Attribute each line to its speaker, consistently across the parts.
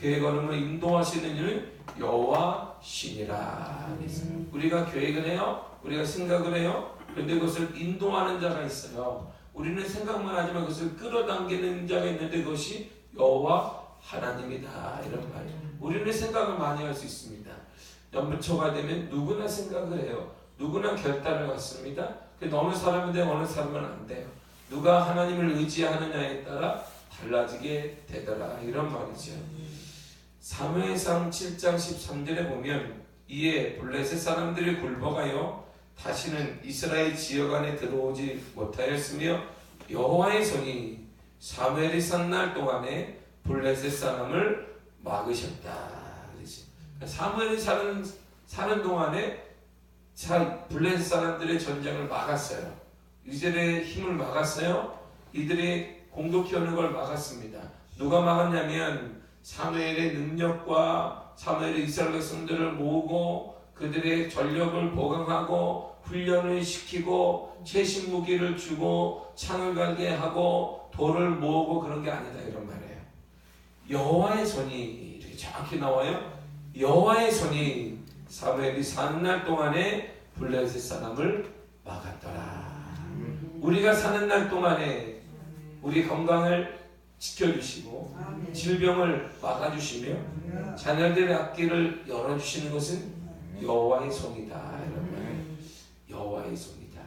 Speaker 1: 그의 걸음을 인도하시는 이는 여호와시니라. 우리가 계획을 해요. 우리가 생각을 해요. 그런데 그것을 인도하는 자가 있어요. 우리는 생각만 하지만 그것을 끌어당기는 자가 있는데 그것이 여호와 하나님이다. 이런 말이에요. 우리는 생각을 많이 할 수 있습니다. 연초가 되면 누구나 생각을 해요. 누구나 결단을 갖습니다. 어느 사람은 되고 어느 사람은 안 돼요. 누가 하나님을 의지하느냐에 따라 달라지게 되더라. 이런 말이죠. 사무엘상 7장 13절에 보면 이에 블레셋 사람들이 굴복하여 다시는 이스라엘 지역 안에 들어오지 못하였으며 여호와의 손이 사무엘이 산 날 동안에 블레셋 사람을 막으셨다. 사무엘이 사는 동안에 블레셋 사람들의 전쟁을 막았어요. 이들의 힘을 막았어요. 이들의 공격해 오는 걸 막았습니다. 누가 막았냐면 사무엘의 능력과 사무엘의 이스라엘 백성들을 모으고 그들의 전력을 보강하고 훈련을 시키고 최신 무기를 주고 창을 갈게 하고 돌을 모으고 그런 게 아니다 이런 말이에요. 여호와의 손이 이렇게 정확히 나와요. 여호와의 손이 사무엘이 사는 날 동안에 블레셋 사람을 막았더라. 우리가 사는 날 동안에 우리 건강을 지켜주시고 질병을 막아주시며 자녀들의 앞길을 열어주시는 것은 여호와의 손이다. 이런 말. 여호와의 손이다.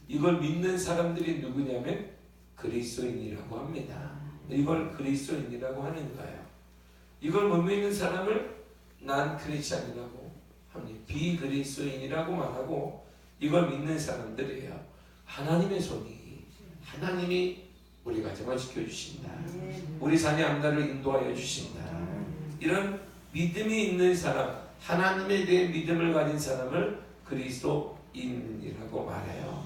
Speaker 1: 이걸 믿는 사람들이 누구냐면 그리스도인이라고 합니다. 이걸 그리스도인이라고 하는 거예요. 이걸 못 믿는 사람을 난 크리스찬이라고 합니다. 비그리스도인이라고 말하고 이걸 믿는 사람들이에요. 하나님의 손이 하나님이 우리 가정을 지켜주신다. 우리 자녀 앞날을 인도하여 주신다. 이런 믿음이 있는 사람, 하나님에 대해 믿음을 가진 사람을 그리스도인이라고 말해요.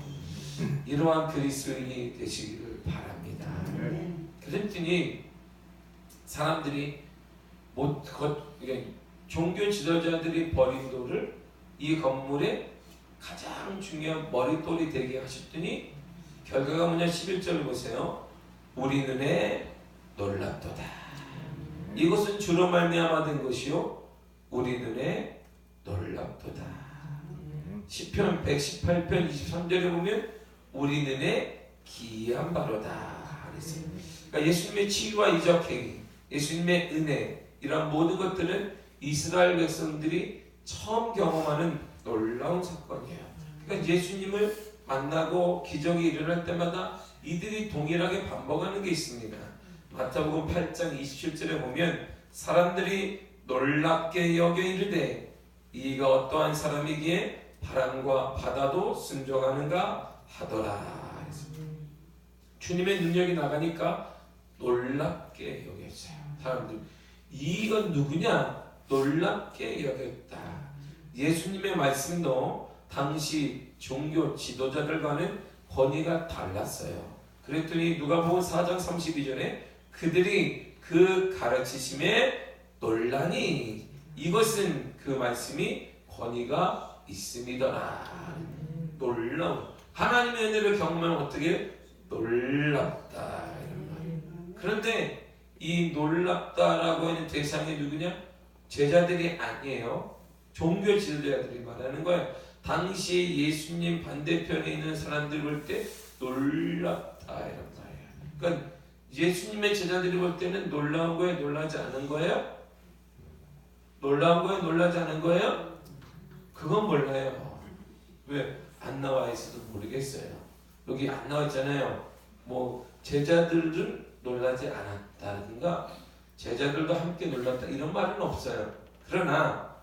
Speaker 1: 이러한 그리스도인이 되시기를 바랍니다. 그랬더니 사람들이 종교 지도자들이 버린 돌을 이 건물에 가장 중요한 머릿돌이 되게 하셨더니 결과가 뭐냐? 11절 보세요. 우리 눈에 놀랍도다. 이것은 주로 말미암아 된 것이요 우리 눈에 놀랍도다. 시편 118편 23절에 보면 우리 눈에 기이한 바로다. 그러니까 예수님의 치유와 이적행위, 예수님의 은혜 이런 모든 것들은 이스라엘 백성들이 처음 경험하는 놀라운 사건이에요. 그러니까 예수님을 만나고 기적이 일어날 때마다 이들이 동일하게 반복하는 게 있습니다. 마태복음 8장 27절에 보면 사람들이 놀랍게 여겨 이르되 이가 어떠한 사람이기에 바람과 바다도 순종하는가 하더라. 주님의 능력이 나가니까 놀랍게 여겼어요. 사람들 이건 누구냐? 놀랍게 여겼다. 예수님의 말씀도 당시 종교 지도자들과는 권위가 달랐어요. 그랬더니 누가복음 4장 32절에 그들이 그 가르치심에 놀라니 이것은 그 말씀이 권위가 있음이더라. 놀라운 하나님의 은혜를 경험하면 어떻게 놀랍다 이런 말이에요. 그런데 이 놀랍다라고 하는 대상이 누구냐? 제자들이 아니에요. 종교 지도자들이 말하는 거예요. 당시 예수님 반대편에 있는 사람들 볼 때 놀랍다 이런 말이에요. 그러니까 예수님의 제자들이 볼 때는 놀라운 거예요? 놀라지 않은 거예요? 놀라운 거예요? 놀라지 않은 거예요? 그건 몰라요. 왜? 안 나와 있어도 모르겠어요. 여기 안 나와 있잖아요. 뭐 제자들은 놀라지 않았다든가 제자들도 함께 놀랐다 이런 말은 없어요. 그러나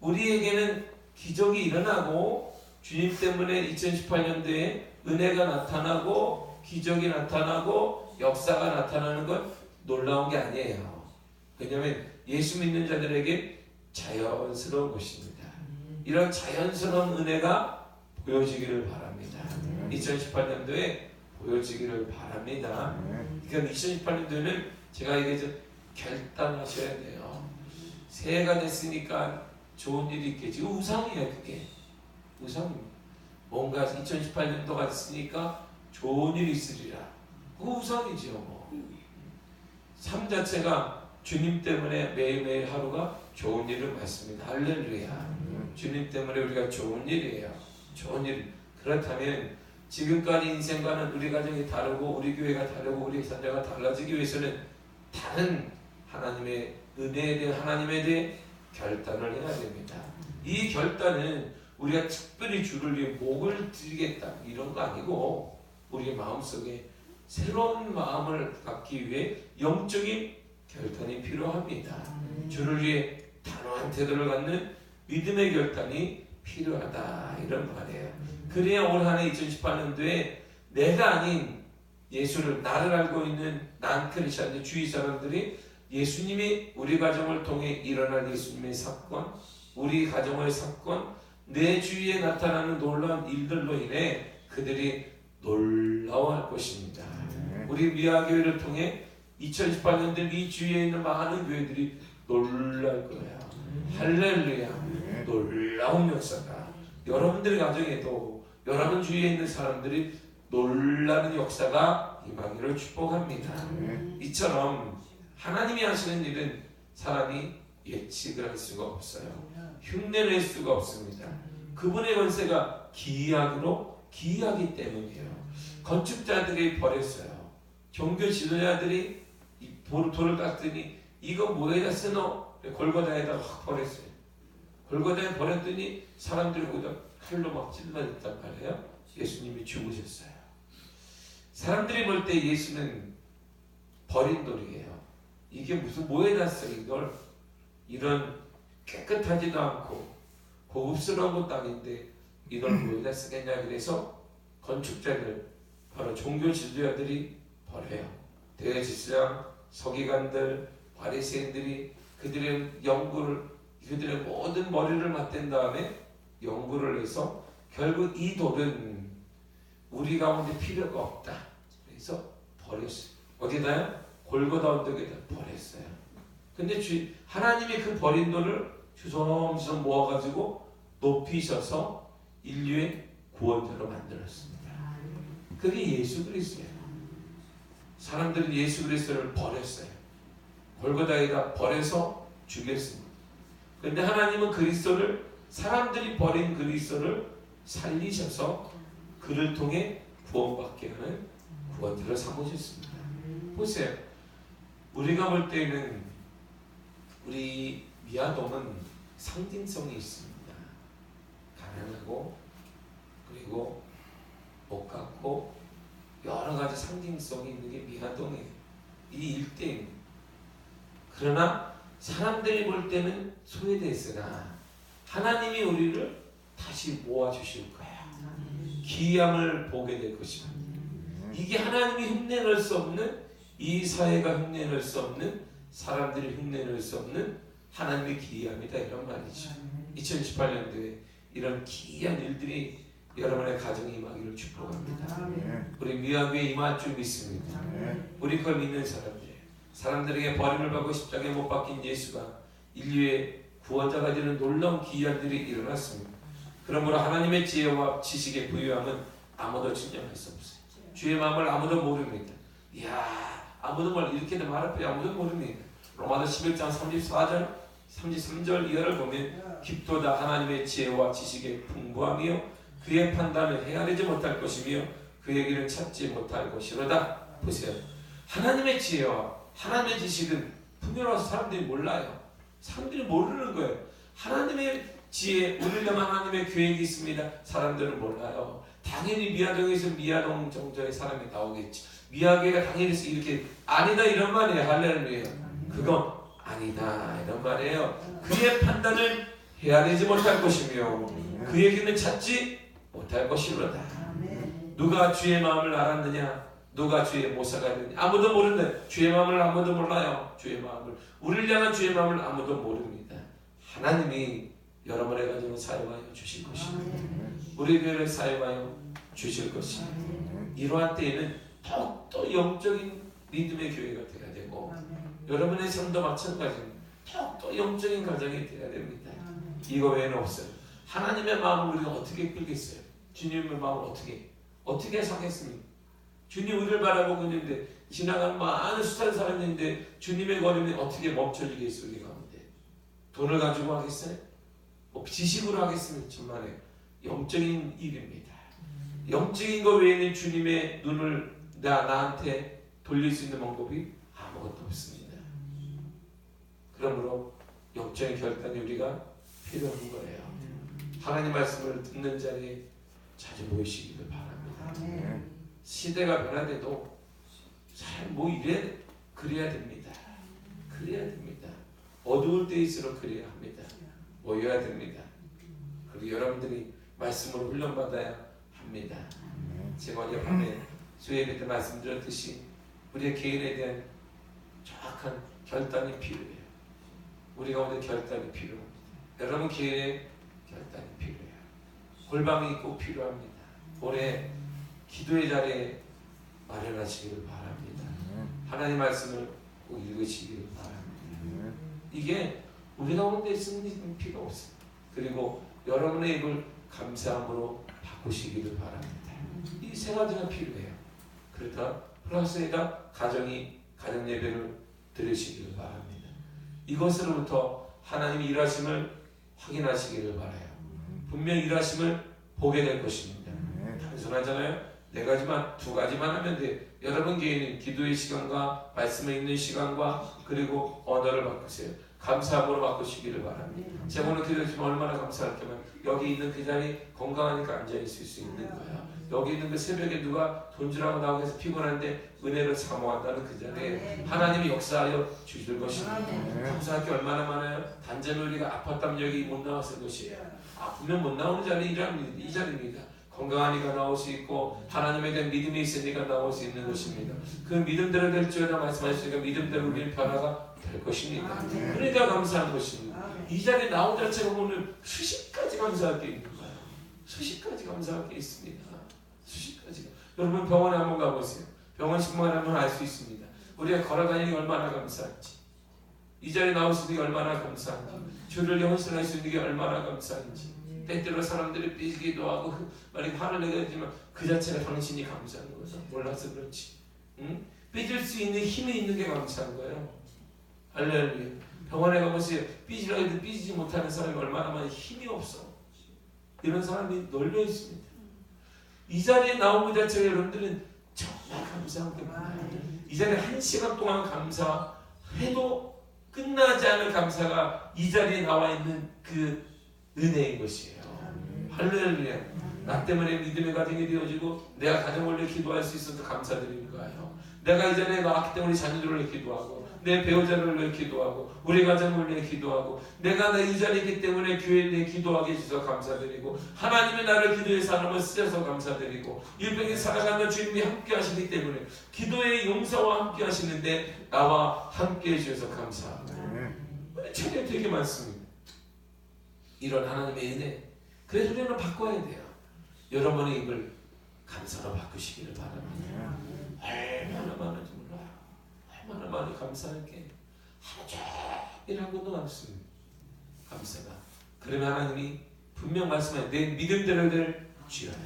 Speaker 1: 우리에게는 기적이 일어나고 주님 때문에 2018년도에 은혜가 나타나고 기적이 나타나고 역사가 나타나는 건 놀라운 게 아니에요. 왜냐하면 예수 믿는 자들에게 자연스러운 것입니다. 이런 자연스러운 은혜가 보여지기를 바랍니다. 2018년도에 보여지기를 바랍니다. 그러니까 2018년도에는 제가 얘기해서 결단하셔야 돼요. 새해가 됐으니까 좋은 일이 있겠지. 우상이에요 그게. 우상입니다. 뭔가 2018년도가 됐으니까 좋은 일이 있으리라. 그거 우상이죠. 뭐. 삶 자체가 주님 때문에 매일매일 하루가 좋은 일을 받습니다. 할렐루야. 주님 때문에 우리가 좋은 일이에요. 좋은 일. 그렇다면 지금까지 인생과는 우리 가정이 다르고 우리 교회가 다르고 우리 산자가 달라지기 위해서는 다른 하나님의 은혜에 대해 하나님에 대해 결단을 해야 됩니다. 이 결단은 우리가 특별히 주를 위해 목을 드리겠다 이런 거 아니고 우리의 마음속에 새로운 마음을 갖기 위해 영적인 결단이 필요합니다. 주를 위해 단호한 태도를 갖는 믿음의 결단이 필요하다 이런 말이에요. 그래야 올 한해 2018년도에 내가 아닌 예수를 나를 알고 있는 난 크리스천들 주위 사람들이 예수님이 우리 가정을 통해 일어날 예수님의 사건, 우리 가정의 사건, 내 주위에 나타나는 놀라운 일들로 인해 그들이 놀라워할 것입니다. 우리 미아교회를 통해 2018년도 이 주위에 있는 많은 교회들이 놀랄 거예요. 할렐루야. 놀라운 역사가 여러분들의 가정에도 여러분 주위에 있는 사람들이 놀라는 역사가 임하기를 축복합니다. 이처럼 하나님이 하시는 일은 사람이 예측을 할 수가 없어요. 흉내낼 수가 없습니다. 그분의 권세가 기이하기 때문이에요. 건축자들이 버렸어요. 종교 지도자들이 돌을 깎더니 이거 뭐에다 쓰노? 골고다에다 확 버렸어요. 골고다에 버렸더니 사람들이 거기다 칼로 막 찔러냈단 말이에요. 예수님이 죽으셨어요. 사람들이 볼 때 예수는 버린 돌이에요. 이게 무슨 뭐에다 써 이걸? 이런 깨끗하지도 않고 고급스러운 것도 아닌데 이걸 뭐에다 쓰겠냐. 그래서 건축자들 바로 종교 지도자들이 버려요. 대제사장, 서기관들, 바리새인들이 그들의 그들의 모든 머리를 맞댄 다음에 연구를 해서 결국 이 돌은 우리 가운데 필요가 없다. 그래서 버렸어요. 어디다요? 골고다 언덕에다 버렸어요. 근데 하나님이 그 버린 돌을 주섬주섬 모아가지고 높이셔서 인류의 구원자로 만들었습니다. 그게 예수 그리스도예요. 사람들은 예수 그리스도를 버렸어요. 골고다에다 버려서 죽였습니다. 그런데 하나님은 그리스도를 사람들이 버린 그리스도를 살리셔서 그를 통해 구원받게 하는 구원자를 삼으셨습니다. 보세요. 우리가 볼 때는 우리 미아동은 상징성이 있습니다. 가난하고 그리고 못 갖고 여러 가지 상징성이 있는 게 미아동이에요. 이 일대입니다. 그러나 사람들이 볼 때는 소외됐으나 하나님이 우리를 다시 모아주실 거예요. 기이함을 보게 될 것입니다. 이게 하나님이 흉내낼 수 없는, 이 사회가 흉내낼 수 없는, 사람들이 흉내낼 수 없는 하나님의 기이함이다 이런 말이죠. 2018년도에 이런 기이한 일들이 여러분의 가정에 임하기를 축복합니다. 우리 미아교회 임할 줄 믿습니다. 우리 그걸 믿는 사람들에게 버림을 받고 십자가에 못 박힌 예수가 인류의 구원자가 되는 놀라운 기이한 일이 일어났습니다. 그러므로 하나님의 지혜와 지식의 부유함은 아무도 측량할 수 없어요. 주의 마음을 아무도 모릅니다. 이야, 아무도 이렇게도 말할 거야. 아무도 모릅니다. 로마서 11장 34절 33절 이하를 보면 깊도다 하나님의 지혜와 지식의 풍부함이요 그의 판단을 헤아리지 못할 것이며 그의 길을 찾지 못할 것이로다. 보세요. 하나님의 지혜와 하나님의 지식은 풍요로워서 사람들이 몰라요. 사람들이 모르는 거예요. 하나님의 지혜, 우리를 향한 하나님의 계획이 있습니다. 사람들은 몰라요. 당연히 미아동에서 미아동 정도의 사람이 나오겠지. 미아교회가 당연히 이렇게 아니다 이런 말이에요. 할렐루야. 그건 아니다 이런 말이에요. 그의 판단을 헤아리지 못할 것이며 그의 길을 찾지 못할 것이로다. 누가 주의 마음을 알았느냐? 누가 주의 모사가 되느냐? 아무도 모른다. 주의 마음을 아무도 몰라요. 주의 마음을, 우리를 향한 주의 마음을 아무도 모릅니다. 하나님이 여러분의 가정을 사용하여 주실 것입니다. 우리 교회를 사용하여 주실 것입니다. 이러한 때에는 더욱더 영적인 믿음의 교회가 되어야 되고 여러분의 삶도 마찬가지입니다. 더욱더 영적인 가정이 되어야 됩니다. 이거 외에는 없어요. 하나님의 마음을 우리가 어떻게 끌겠어요? 주님의 마음을 어떻게 사겠습니까? 주님 우리를 바라보고 있는데 지나간 많은 숱한 사람인데 주님의 걸음이 어떻게 멈춰지겠어요? 우리 가운데 돈을 가지고 하겠어요? 뭐 지식으로 하겠으면 정말에 영적인 일입니다. 영적인 것 외에는 주님의 눈을 나한테 돌릴 수 있는 방법이 아무것도 없습니다. 그러므로 영적인 결단이 우리가 필요한 거예요. 하나님 말씀을 듣는 자리에 자주 모이시기를 바랍니다. 시대가 변화돼도 잘 뭐 이래 그래야 됩니다. 그래야 됩니다. 어두울 때일수록 그래야 합니다. 모여야 됩니다. 그리고 여러분들이 말씀으로 훈련받아야 합니다. 제가 어젯밤에 수요일에 말씀드렸듯이 우리의 개인에 대한 정확한 결단이 필요해요. 우리 가운데 결단이 필요합니다. 여러분 개인의 결단이 필요해요. 골방이 꼭 필요합니다. 올해 기도의 자리에 마련하시기를 바랍니다. 하나님 말씀을 꼭 읽으시기를 바랍니다. 이게 우리 가운데 있으면 필요 없어요. 그리고 여러분의 입을 감사함으로 바꾸시기를 바랍니다. 이 세 가지가 필요해요. 그렇다 플러스에다 가정 예배를 드리시기를 바랍니다. 이것으로부터 하나님의 일하심을 확인하시기를 바라요. 분명 일하심을 보게 될 것입니다. 단순하잖아요. 네 가지만, 두 가지만 하면 돼. 여러분 개인은 기도의 시간과 말씀을 읽는 시간과 그리고 언어를 바꾸세요. 감사함으로 바꾸시기를 바랍니다. 제가 오늘 기도했지만 얼마나 감사할게만 여기 있는 그 자리에 건강하니까 앉아있을 수 있는 거예요. 여기 있는 그 새벽에 누가 돈 주라고 나오고 해서 피곤한데 은혜를 사모한다는 그 자리에 하나님이 역사하여 주실 것입니다. 감사할 게 얼마나 많아요. 단점이 우리가 아팠다면 여기 못 나왔을 것이에요. 아프면 못 나오는 자리 이 자리입니다. 건강하니까 나올 수 있고 하나님에 대한 믿음이 있으니까 나올 수 있는 것입니다. 그 믿음대로 될지어다 말씀하시니까 믿음대로 우리는 변화가 될 것입니다. 그러니까 감사한 것입니다. 이 자리에 나온 자체가 오늘 수십 가지 감사할 게 있는 거예요. 수십 가지 감사할 게 있습니다. 수십 가지가. 여러분 병원에 한번 가보세요. 병원 식문하면 알 수 있습니다. 우리가 걸어다니는 게 얼마나 감사한지, 이 자리에 나올 수 있는 게 얼마나 감사한지, 주를 헌신할 수 있는 게 얼마나 감사한지. 때때로 사람들이 삐지기도 하고 많이 화를 내게 되지만 그 자체가 당신이 감사한 거죠. 몰라서 그렇지. 응? 삐질 수 있는 힘이 있는 게 감사한 거예요. 할렐루야. 병원에 가보세요. 삐지라고 해도 삐지지 못하는 사람이 얼마나 많이 힘이 없어. 이런 사람이 널려 있습니다. 이 자리에 나온 그 자체가 여러분들은 정말 감사한 겁니다. 이 자리에 1시간 동안 감사해도 끝나지 않을 감사가 이 자리에 나와 있는 그 은혜인 것이에요. 할렐루야. 나 때문에 믿음의 가정이 되어지고 내가 가정을 위해 기도할 수 있어서 감사드리는 거예요. 내가 이 자리에 나왔기 때문에 우리 자녀들을 위해 기도하고 내 배우자를 위해 기도하고 우리 가정을 위해 기도하고 내가 이 자리이기 때문에 교회에 대해 기도하게 해주셔서 감사드리고 하나님이 나를 기도의 사람을 쓰셔서 감사드리고 일병이 살아가는 주님이 함께 하시기 때문에 기도의 용사와 함께 하시는데 나와 함께 해주셔서 감사합니다. 책이 되게 많습니다. 이런 하나님의 은혜. 그래서 우리는 바꿔야 돼요. 여러분의 입을 감사로 바꾸시기를 바랍니다. 얼마나 많은지 몰라요. 얼마나 많이 감사할 게 하루 종일 하고도 많습니다. 감사가. 그러면 하나님이 분명 말씀해 내 믿음대로 될 주여라.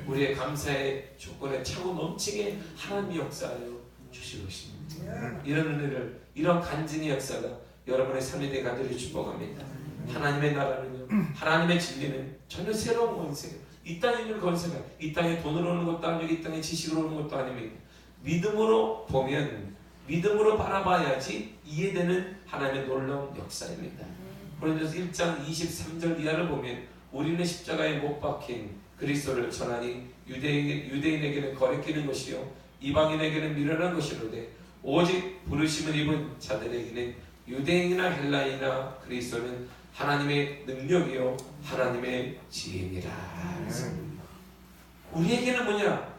Speaker 1: 우리의 감사의 조건에 차고 넘치게 하나님이 역사하여 주실 것입니다. 이런 은혜를, 이런 간증의 역사가 여러분의 삶에 대해 가지고 축복합니다. 하나님의 나라는요, 하나님의 진리는 전혀 새로운 권세예요. 이 땅에 있는 권세가 이 땅에 돈으로 오는 것도 아니고 이 땅에 지식으로 오는 것도 아닙니다. 믿음으로 보면, 믿음으로 바라봐야지 이해되는 하나님의 놀라운 역사입니다. 고린도서 1장 23절 이하를 보면 우리는 십자가에 못 박힌 그리스도를 전하니 유대인에게는 거리끼는 것이요 이방인에게는 미련한 것이로되 오직 부르심을 입은 자들에게는 유대인이나 헬라인이나 그리스도는 하나님의 능력이요 하나님의 지혜니라. 우리에게는 뭐냐?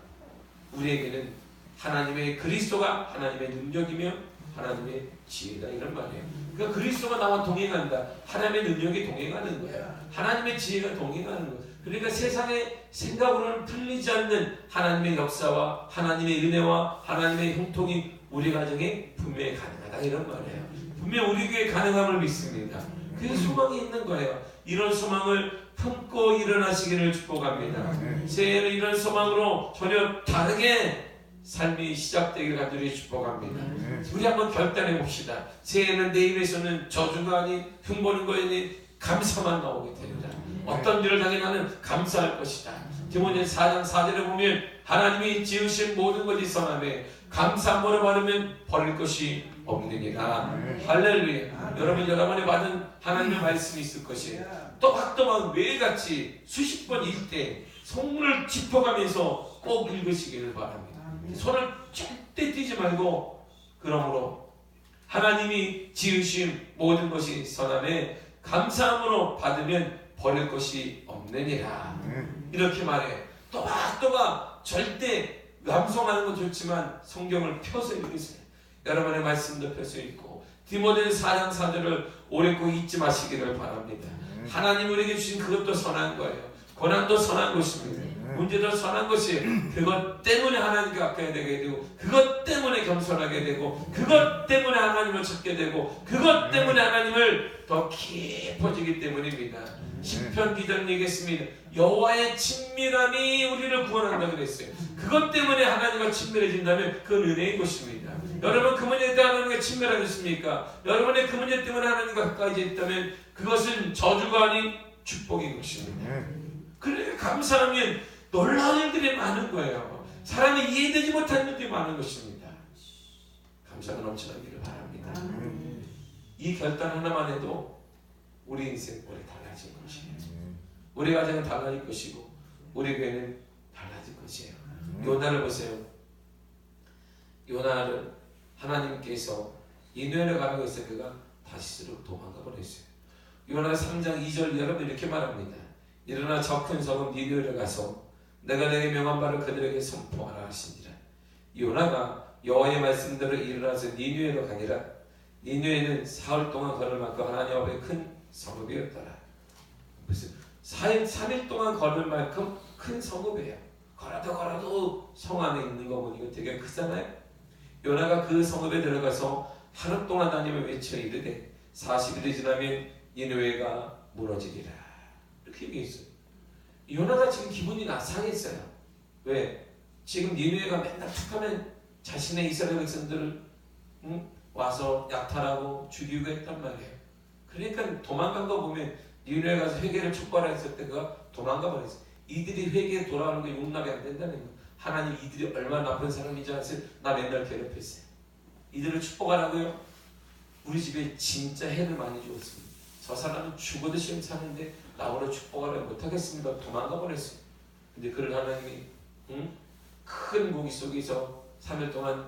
Speaker 1: 우리에게는 하나님의 그리스도가 하나님의 능력이며 하나님의 지혜다 이런 말이에요. 그러니까 그리스도가 나와 동행한다. 하나님의 능력이 동행하는 거야. 하나님의 지혜가 동행하는 거야. 그러니까 세상의 생각으로는 풀리지 않는 하나님의 역사와 하나님의 은혜와 하나님의 형통이 우리 가정에 분명히 가능하다 이런 말이에요. 분명 우리 교회에 가능함을 믿습니다. 그게 소망이 있는 거예요. 이런 소망을 품고 일어나시기를 축복합니다. 새해에는 이런 소망으로 전혀 다르게 삶이 시작되길 간절히 축복합니다. 우리 한번 결단해 봅시다. 새해는 내 입에서는 저주가 아닌 흉보는 거니 감사만 나오게 되리라. 어떤 일을 당해 나는 감사할 것이다. 디모데전서 4장 4절에 보면 하나님이 지으신 모든 것이 선하되 감사 한번 받으면 버릴 것이 없느니라. 할렐루야. 여러분이 받은 하나님의 말씀이 있을 것이에요. 또박또박 매일같이 수십 번 읽되 성문을 짚어가면서 꼭 읽으시기를 바랍니다. 손을 절대 떼지 말고, 그러므로 하나님이 지으신 모든 것이 선하네 감사함으로 받으면 버릴 것이 없느니라. 이렇게 말해. 또박또박 절대 암송하는 건 좋지만 성경을 펴서 읽으세요. 여러분의 말씀도 펴서 읽고 디모데전서 4장 4절을 오래 꼭 잊지 마시기를 바랍니다. 하나님 우리에게 주신 그것도 선한 거예요. 고난도 선한 것입니다. 문제도 선한 것이 그것 때문에 하나님께 가까이 되게 되고, 그것 때문에 겸손하게 되고, 그것 때문에 하나님을 찾게 되고, 그것 때문에 하나님을 더 깊어지기 때문입니다. 시편 기자는 얘기했습니다. 여호와의 친밀함이 우리를 구원한다 그랬어요. 그것 때문에 하나님과 친밀해진다면 그건 은혜인 것입니다. 여러분 그 문제 때문에 하나님과 친밀하셨습니까? 여러분의 그 문제 때문에 하나님과 가까이 있다면 그것은 저주가 아닌 축복인 것입니다. 그러니까 감사하면 놀라운 일들이 많은 거예요. 사람이 이해되지 못하는 일들이 많은 것입니다. 감사가 넘쳐나기를 바랍니다. 이 결단 하나만 해도 우리 인생 오래 달라질 것이에요. 우리 가정은 달라질 것이고 우리 교회는 달라질 것이에요. 요나를 보세요. 요나를 하나님께서 니느웨로 가라고 했어요. 그가 다시스로 도망가 버렸어요. 요나 3장 2절 여러분 이렇게 말합니다. 일어나 저 큰 성읍 니느웨로 가서 내가 내게 명한 바를 그들에게 선포하라 하시니라. 요나가 여호와의 말씀대로 일어나서 니느웨로 가니라. 니느웨는 사흘 동안 걸을 만큼 하나님 앞에 큰 성읍이었더라. 무슨 3일 동안 걸을 만큼 큰 성읍이에요. 걸어도 성 안에 있는 거 보니까 되게 크잖아요. 요나가 그 성읍에 들어가서 하루 동안 하나님을 외쳐 이르되 40일이 지나면 니느웨가 무너지리라. 이렇게 얘기했어요. 요나가 지금 기분이 상했어요. 왜? 지금 니느웨가 맨날 툭하면 자신의 이스라엘 백성들을 와서 약탈하고 죽이고 했단 말이에요. 그러니까 도망간 거 보면 니느웨 가서 회개를 촉구하라 했을 때 그가 도망가 버렸어요. 이들이 회개에 돌아오는 게 용납이 안 된다는 거예요. 하나님 이들이 얼마나 나쁜 사람인지 아세요? 나 맨날 괴롭혔어요. 이들을 축복하라고요? 우리 집에 진짜 해를 많이 주었습니다. 저 사람은 죽어도 시험 사는데 나보다 축복하라 못하겠습니다. 도망가 버렸어요. 근데 그를 하나님이 큰 고기 속에서 3일 동안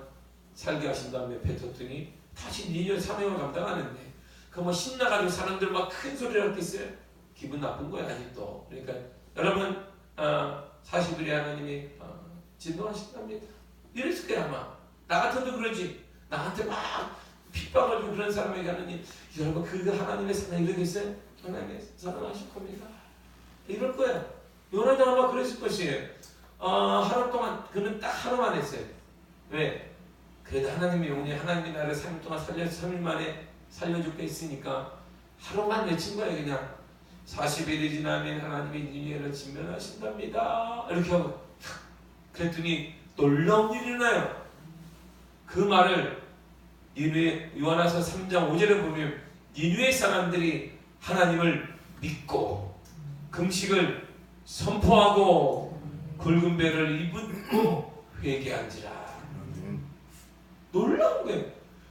Speaker 1: 살게 하신 다음에 뱉었더니 다시 2년 3년을 감당하는데 그 뭐 신나가지고 사람들 막 큰 소리를 했겠어요? 기분 나쁜 거야 아직도. 그러니까 여러분 40일에 하나님이 진노하신답니다. 이랬을 거야 아마. 나 같아도 그러지. 나한테 막 핍박을 주고 그런 사람에게 하나님, 여러분 그 하나님의 사랑 이러겠어요? 하나님의 사랑하실 겁니다. 이럴 거야. 요나도 아마 그랬을 것이에요. 하루 동안 그는 딱 하루만 했어요. 왜? 그래도 하나님의 용이 하나님의 나를 3일 동안 3일 만에 살려줄게 했으니까 하루만 외친 거예요. 그냥 40일이 지나면 하나님이 니느웨를 진멸하신답니다. 이렇게 하고 그랬더니 놀라운 일이 일어나요. 그 말을 니느웨 요한화서 3장 5절에 보면 니느웨 사람들이 하나님을 믿고 금식을 선포하고 굵은 배를 입고 회개한지라. 놀라운 거예요.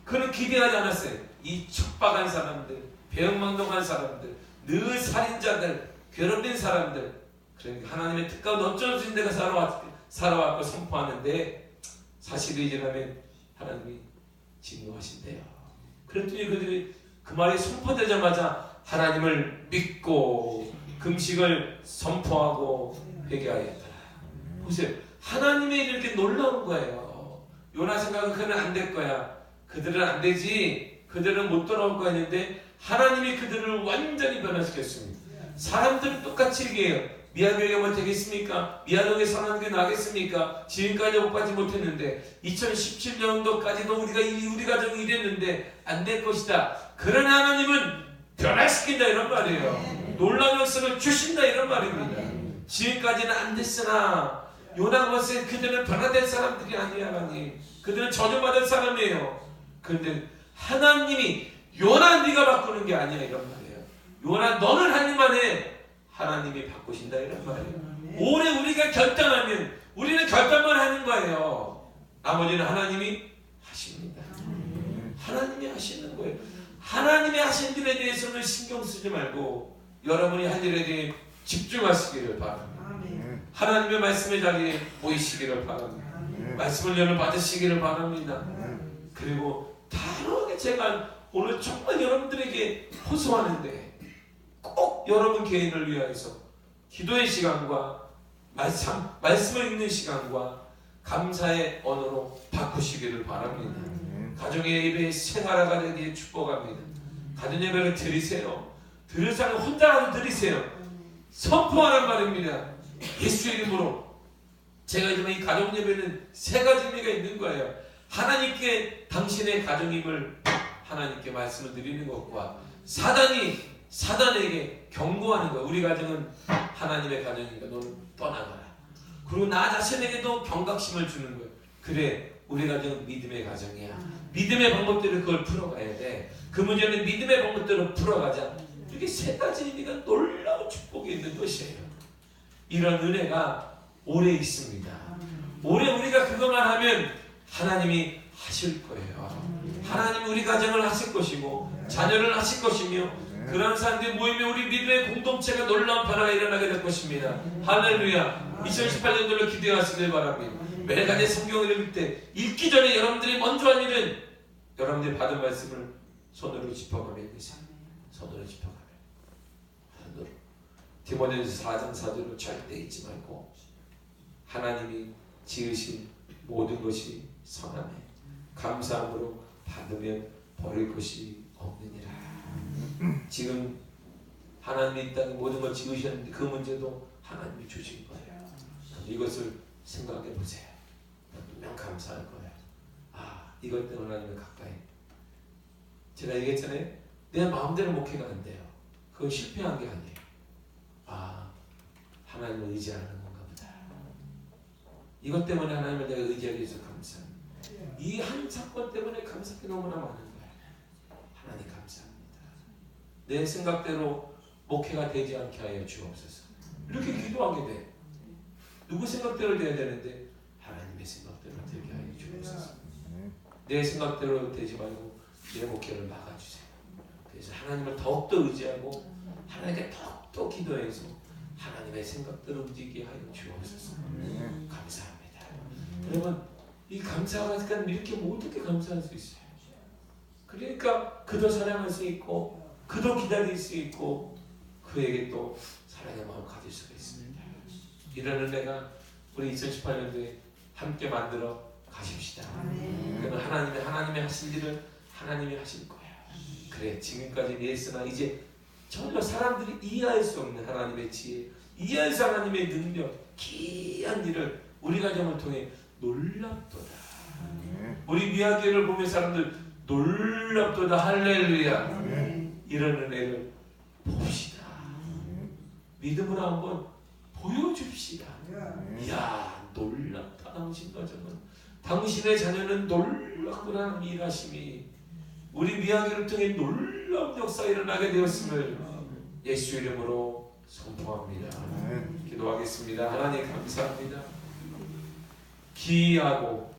Speaker 1: 그는 기대하지 않았어요. 이 척박한 사람들, 배은망덕한 사람들, 늘 살인자들, 괴롭힌 사람들, 그러니까 하나님의 특가가 넘쳐진 데가 살아왔고 선포하는데 40일이 지나면 하나님이 진노하신대요. 그랬더니 그들이 그 말이 선포되자마자 하나님을 믿고 금식을 선포하고 회개하였더라. 보세요. 하나님의 일이 이렇게 놀라운 거예요. 요나 생각은 그는 안 될 거야. 그들은 안 되지. 그들은 못 돌아올 거야 했는데 하나님이 그들을 완전히 변화시켰습니다. 사람들은 똑같이 얘기해요. 미아교회가 뭐 되겠습니까? 미아동에 선한 게 나겠습니까? 지금까지 못 받지 못했는데 2017년도까지도 우리 가정이 이랬는데 안 될 것이다. 그러나 하나님은 변화시킨다 이런 말이에요. 놀라운 역사를 주신다 이런 말입니다. 지금까지는 안 됐으나 요나가 봤을 때 그들은 변화된 사람들이 아니에요. 하나님, 그들은 저주받은 사람이에요. 그런데 하나님이 요나 네가 바꾸는 게 아니야 이런 말이에요. 요나 너는 할 일만 해. 하나님이 바꾸신다 이런 말이에요. 올해 우리가 결단하면 우리는 결단만 하는 거예요. 나머지는 하나님이 하십니다. 하나님이 하시는 거예요. 하나님이 하신 일에 대해서는 신경 쓰지 말고 여러분이 할 일에 대해 집중하시기를 바랍니다. 하나님의 말씀의 자리에 모이시기를 바랍니다. 말씀을 여러분 받으시기를 바랍니다. 그리고 단호하게 제가 오늘 정말 여러분들에게 호소하는데 꼭 여러분 개인을 위하여서 기도의 시간과 말씀을 읽는 시간과 감사의 언어로 바꾸시기를 바랍니다. 가정의 예배 생활화가 되기에 축복합니다. 가정 예배를 드리세요. 들을 사람 혼자라도 드리세요. 선포하란 말입니다. 예수 이름으로. 제가 이제 이 가정 예배는 세 가지 의미가 있는 거예요. 하나님께 당신의 가정임을 하나님께 말씀을 드리는 것과 사단에게 경고하는 거예요. 우리 가정은 하나님의 가정이니까 너는 떠나가라. 그리고 나 자신에게도 경각심을 주는 거예요. 그래, 우리 가정은 믿음의 가정이야. 믿음의 방법대로 그걸 풀어가야 돼. 그 문제는 믿음의 방법대로 풀어가자. 이게 세 가지 의미가 놀라운 축복이 있는 것이에요. 이런 은혜가 오래 있습니다. 오래 우리가 그것만 하면 하나님이 하실 거예요. 하나님이 우리 가정을 하실 것이고 자녀를 하실 것이며 그런 사람들이 모이면 우리 믿음의 공동체가 놀라운 변화가 일어나게 될 것입니다. 할렐루야. 2018년도를 기대하시길 바랍니다. 매일같이 성경을 읽을 때 읽기 전에 여러분들이 먼저 할 일은 여러분들이 받은 말씀을 손으로 짚어가며 읽으세요. 손으로 짚어가며 손으로. 디모데전서 4장 4절을 절대 잊지 말고 하나님이 지으신 모든 것이 선하네 감사함으로 받으면 버릴 것이 없느니라. 지금 하나님이 이 땅에 모든 걸 지으셨는데 그 문제도 하나님이 주신 거예요. 이것을 생각해 보세요. 분명 감사할 거예요. 아, 이것 때문에 하나님을 가까이. 제가 얘기했잖아요. 내 마음대로 목회가 안 돼요. 그건 실패한 게 아니에요. 아, 하나님을 의지하는 건가 보다. 이것 때문에 하나님을 내가 의지하기 위해서 감사합니다. 이 한 사건 때문에 감사할 게 너무나 많은 거예요. 하나님 감사합니다. 내 생각대로 목회가 되지 않게 하여 주옵소서. 이렇게 기도하게 돼. 누구 생각대로 돼야 되는데 하나님의 생각대로 되게 하여 주옵소서. 내 생각대로 되지 말고 내 목회를 막아주세요. 그래서 하나님을 더욱더 의지하고 하나님께 더욱더 기도해서 하나님의 생각대로 움직이게 하여 주옵소서. 감사합니다. 여러분, 이 감사가 이렇게 모든 게 감사할 수 있어요. 그러니까 그도 사랑할 수 있고 그도 기다릴 수 있고 그에게 또 사랑의 마음을 가질 수가 있습니다. 이런 은혜가 우리 2018년도에 함께 만들어 가십시다. 그러면 하나님이 하실 일을 하나님이 하실 거예요. 그래, 지금까지 예수나 이제 전혀 사람들이 이해할 수 없는 하나님의 지혜, 이해할 수 하나님의 능력, 귀한 일을 우리 가정을 통해 놀랍도다. 우리 미아교회를 보면 사람들 놀랍도다. 할렐루야. 이런 은혜를 봅시다. 믿음으로 한번 보여줍시다. 이야, 놀랍다. 당신 가정은, 당신의 자녀는 놀랍구나. 일하심이 우리 미아교회를 통해 놀라운 역사가 일어나게 되었음을 예수 이름으로 선포합니다. 기도하겠습니다. 하나님 감사합니다. 기이하고